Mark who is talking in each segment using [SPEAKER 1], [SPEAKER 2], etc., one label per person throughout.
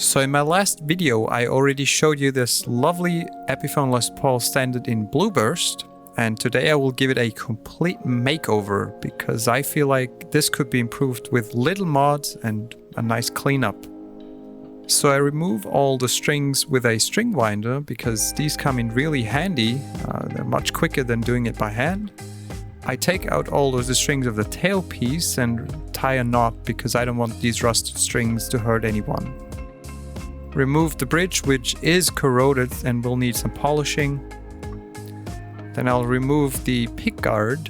[SPEAKER 1] So in my last video, I already showed you this lovely Epiphone Les Paul standard in blueburst, and today I will give it a complete makeover because I feel like this could be improved with little mods and a nice cleanup. So I remove all the strings with a string winder because these come in really handy. They're much quicker than doing it by hand. I take out all of the strings of the tailpiece and tie a knot because I don't want these rusted strings to hurt anyone. Remove the bridge, which is corroded and will need some polishing. Then I'll remove the pickguard.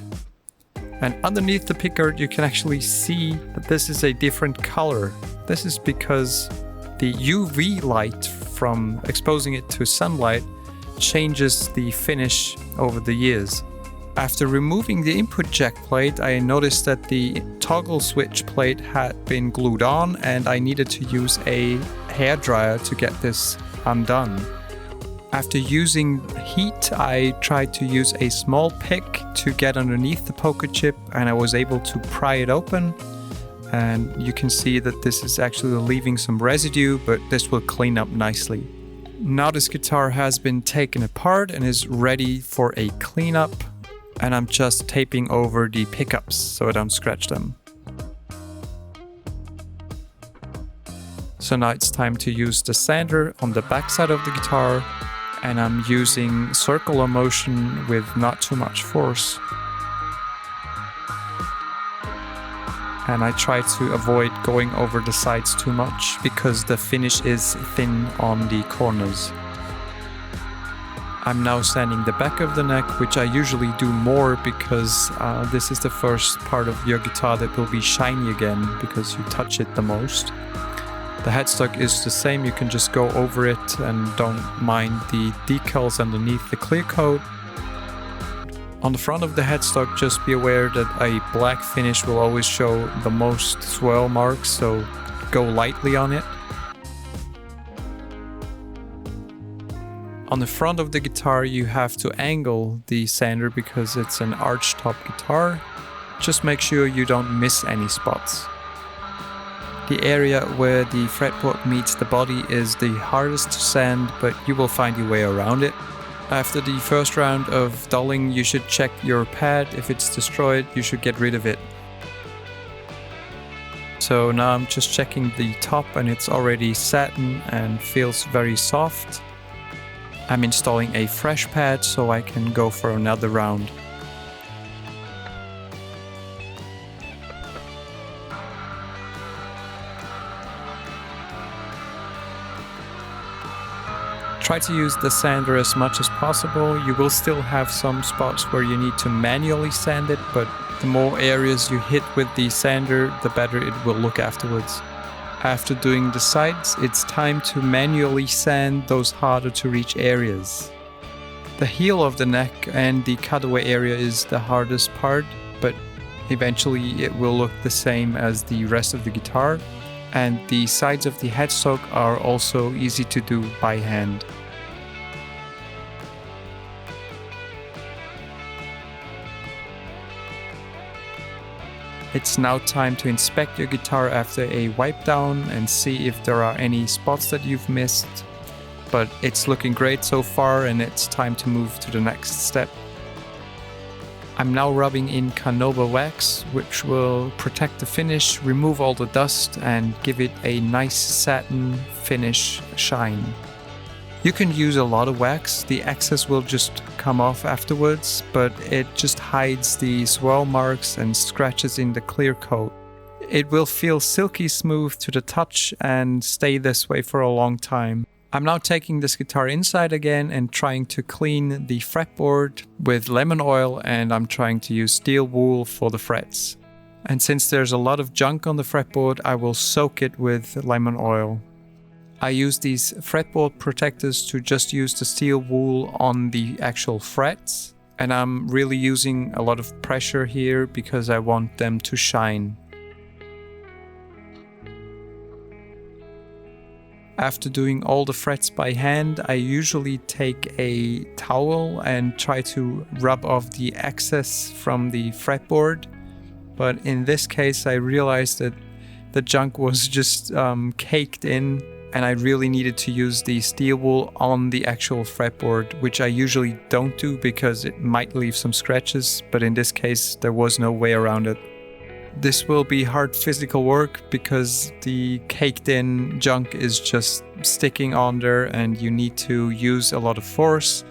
[SPEAKER 1] And underneath the pickguard you can actually see that this is a different color. This is because the UV light from exposing it to sunlight changes the finish over the years. After removing the input jack plate, I noticed that the toggle switch plate had been glued on and I needed to use a hairdryer to get this undone. After using heat, I tried to use a small pick to get underneath the poker chip and I was able to pry it open. And you can see that this is actually leaving some residue, but this will clean up nicely. Now this guitar has been taken apart and is ready for a cleanup. And I'm just taping over the pickups so I don't scratch them. So now it's time to use the sander on the back side of the guitar, and I'm using circular motion with not too much force. And I try to avoid going over the sides too much because the finish is thin on the corners. I'm now sanding the back of the neck, which I usually do more because this is the first part of your guitar that will be shiny again because you touch it the most. The headstock is the same, you can just go over it and don't mind the decals underneath the clear coat. On the front of the headstock, just be aware that a black finish will always show the most swirl marks, so go lightly on it. On the front of the guitar you have to angle the sander because it's an arch top guitar. Just make sure you don't miss any spots. The area where the fretboard meets the body is the hardest to sand, but you will find your way around it. After the first round of dulling, you should check your pad. If it's destroyed, you should get rid of it. So now I'm just checking the top and it's already satin and feels very soft. I'm installing a fresh pad so I can go for another round. Try to use the sander as much as possible. You will still have some spots where you need to manually sand it, but the more areas you hit with the sander, the better it will look afterwards. After doing the sides, it's time to manually sand those harder to reach areas. The heel of the neck and the cutaway area is the hardest part, but eventually it will look the same as the rest of the guitar. And the sides of the headstock are also easy to do by hand. It's now time to inspect your guitar after a wipe down and see if there are any spots that you've missed. But it's looking great so far and it's time to move to the next step. I'm now rubbing in Canova wax, which will protect the finish, remove all the dust and give it a nice satin finish shine. You can use a lot of wax, the excess will just come off afterwards, but it just hides the swirl marks and scratches in the clear coat. It will feel silky smooth to the touch and stay this way for a long time. I'm now taking this guitar inside again and trying to clean the fretboard with lemon oil, and I'm trying to use steel wool for the frets. And since there's a lot of junk on the fretboard, I will soak it with lemon oil. I use these fretboard protectors to just use the steel wool on the actual frets, and I'm really using a lot of pressure here because I want them to shine. After doing all the frets by hand, I usually take a towel and try to rub off the excess from the fretboard, but in this case I realized that the junk was just caked in and I really needed to use the steel wool on the actual fretboard, which I usually don't do because it might leave some scratches, but in this case there was no way around it. This will be hard physical work because the caked in junk is just sticking on there and you need to use a lot of force,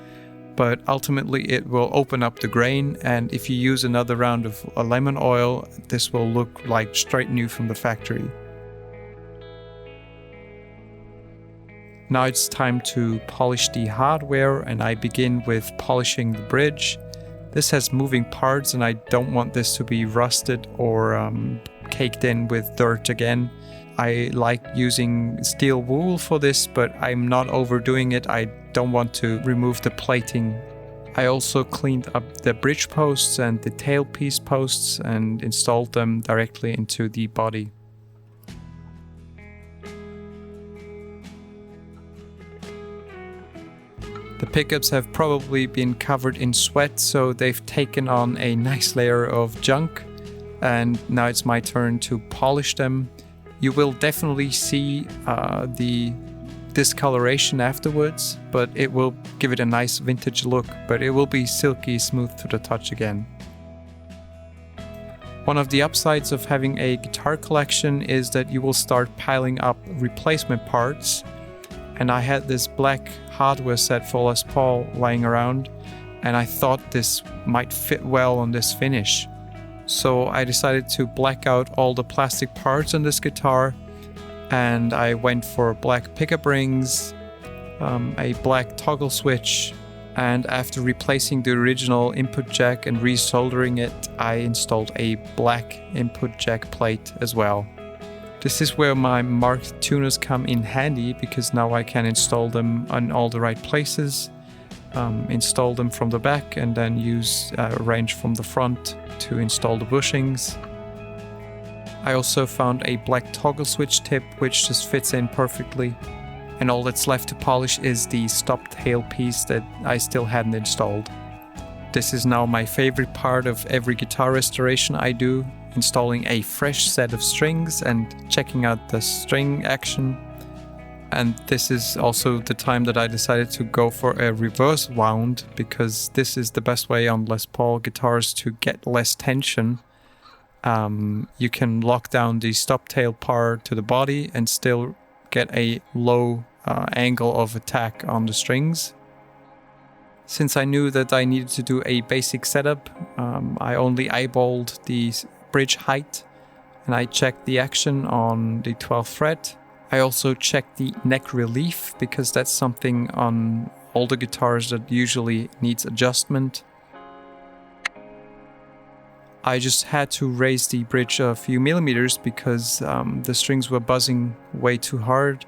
[SPEAKER 1] but ultimately it will open up the grain, and if you use another round of lemon oil, this will look like straight new from the factory. Now it's time to polish the hardware, and I begin with polishing the bridge. This has moving parts and I don't want this to be rusted or caked in with dirt again. I like using steel wool for this, but I'm not overdoing it. I don't want to remove the plating. I also cleaned up the bridge posts and the tailpiece posts and installed them directly into the body. The pickups have probably been covered in sweat, so they've taken on a nice layer of junk, and now it's my turn to polish them. You will definitely see the discoloration afterwards, but it will give it a nice vintage look, but it will be silky smooth to the touch again. One of the upsides of having a guitar collection is that you will start piling up replacement parts. And I had this black hardware set for Les Paul lying around, and I thought this might fit well on this finish. So I decided to black out all the plastic parts on this guitar, and I went for black pickup rings, a black toggle switch, and after replacing the original input jack and resoldering it, I installed a black input jack plate as well. This is where my marked tuners come in handy, because now I can install them on all the right places, install them from the back, and then use a wrench from the front to install the bushings. I also found a black toggle switch tip which just fits in perfectly, and all that's left to polish is the stop tail piece that I still hadn't installed. This is now my favorite part of every guitar restoration I do, installing a fresh set of strings and checking out the string action. And this is also the time that I decided to go for a reverse wound, because this is the best way on Les Paul guitars to get less tension. You can lock down the stop tail part to the body and still get a low angle of attack on the strings. Since I knew that I needed to do a basic setup, I only eyeballed the bridge height, and I checked the action on the 12th fret. I also checked the neck relief, because that's something on all the guitars that usually needs adjustment. I just had to raise the bridge a few millimeters because the strings were buzzing way too hard,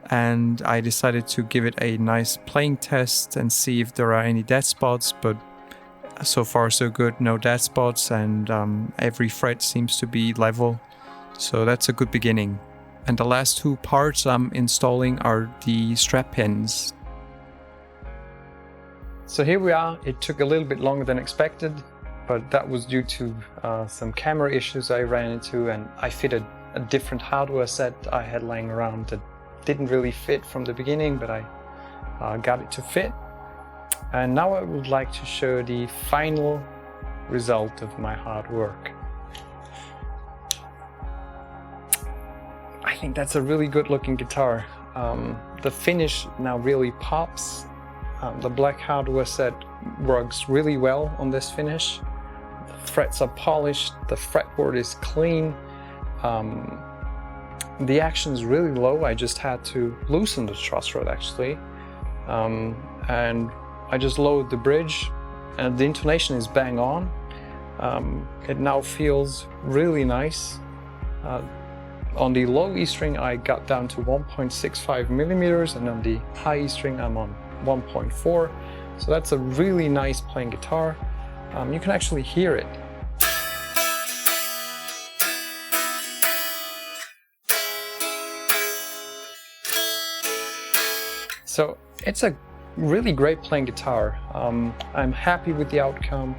[SPEAKER 1] and I decided to give it a nice playing test and see if there are any dead spots, but so far so good, no dead spots, and every fret seems to be level, so that's a good beginning. And the last two parts I'm installing are the strap pins. So here we are. It took a little bit longer than expected, but that was due to some camera issues I ran into, and I fitted a different hardware set I had laying around that didn't really fit from the beginning, but I got it to fit. And now I would like to show the final result of my hard work. I think that's a really good looking guitar. The finish now really pops. The black hardware set works really well on this finish. The frets are polished, the fretboard is clean. The action is really low. I just had to loosen the truss rod actually. And I just lowered the bridge and the intonation is bang on. It now feels really nice. On the low E string I got down to 1.65 millimeters, and on the high E string I'm on 1.4. So that's a really nice playing guitar. You can actually hear it. So it's a really great playing guitar. I'm happy with the outcome,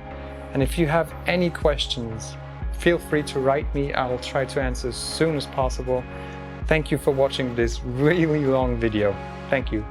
[SPEAKER 1] and if you have any questions, feel free to write me. I'll try to answer as soon as possible. Thank you for watching this really long video. Thank you.